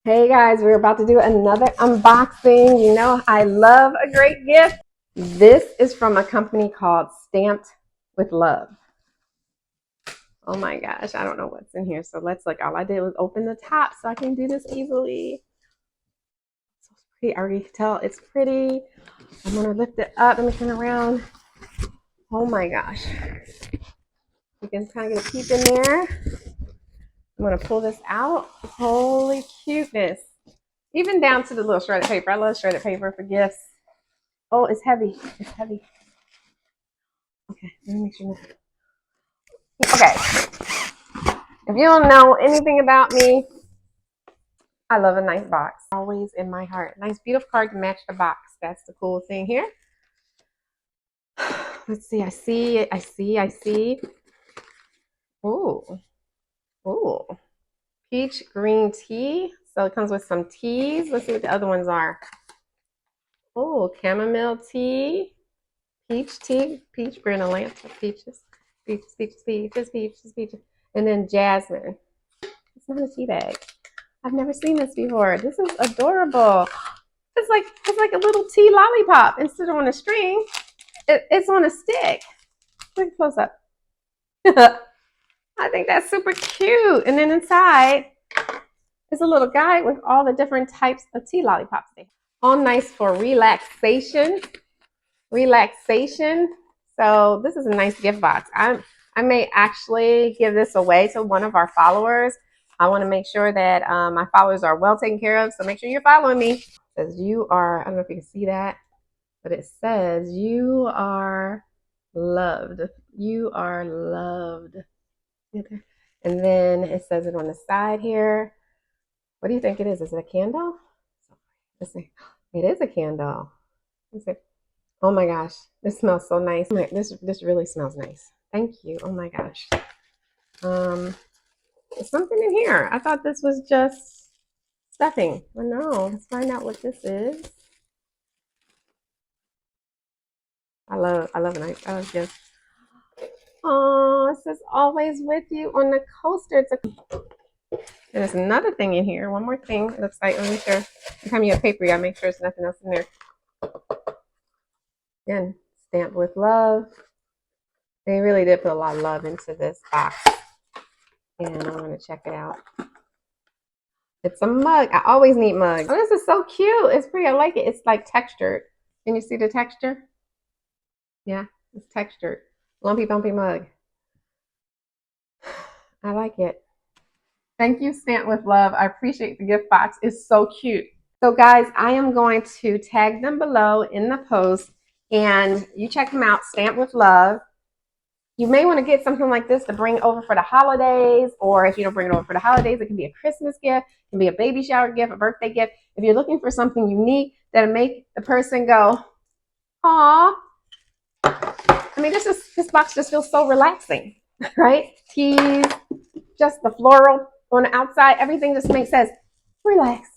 Hey guys, we're about to do another unboxing. You know, I love a great gift. This is from a company called Stamped with Love. Oh my gosh, I don't know what's in here. So let's look. All I did was open the top so I can do this easily. So it's pretty. I already can tell it's pretty. I'm gonna lift it up. Let me turn around. Oh my gosh. You can kind of get a peek in there. I'm gonna pull this out. Holy cuteness. Even down to the little shredded paper. I love shredded paper for gifts. Oh, it's heavy. It's heavy. Okay, let me make sure. Okay, if you don't know anything about me, I love a nice box. Always in my heart. Nice, beautiful card to match the box. That's the cool thing here. Let's see. I see. Ooh, ooh. Peach green tea. So it comes with some teas. Let's see what the other ones are. Oh, chamomile tea, peach, we're in Atlanta, peaches, peaches. And then jasmine. It's not a tea bag. I've never seen this before. This is adorable. It's like a little tea lollipop. Instead of on a string, it's on a stick. Look close up. I think that's super cute. And then inside is a little guide with all the different types of tea lollipops. All nice for relaxation. So this is a nice gift box. I may actually give this away to one of our followers. I want to make sure that my followers are well taken care of. So make sure you're following me. It says you are, I don't know if you can see that, but it says you are loved. You are loved. And then it says it on the side here. What do you think it is? Is it a candle? Let's see. It is a candle. Let's see. Oh my gosh, this smells so nice. This really smells nice. Thank you. Oh my gosh. There's something in here. I thought this was just stuffing. Oh no, let's find out what this is. I love a nice gift. Oh, it says always with you on the coaster. And there's another thing in here. One more thing. It looks like, let me make sure. Every time you have paper, you gotta make sure there's nothing else in there. Again, stamped with love. They really did put a lot of love into this box. And I'm going to check it out. It's a mug. I always need mugs. Oh, this is so cute. It's pretty. I like it. It's like textured. Can you see the texture? Yeah, it's textured. Lumpy bumpy mug. I like it. Thank you, Stamped with Love. I appreciate the gift box. It's so cute. So guys, I am going to tag them below in the post, and you check them out, Stamped with Love. You may want to get something like this to bring over for the holidays, or if you don't bring it over for the holidays, it can be a Christmas gift, it can be a baby shower gift, a birthday gift. If you're looking for something unique that'll make the person go, aw. I mean, this box just feels so relaxing, right? Teas, just the floral on the outside, everything just makes sense. Relax.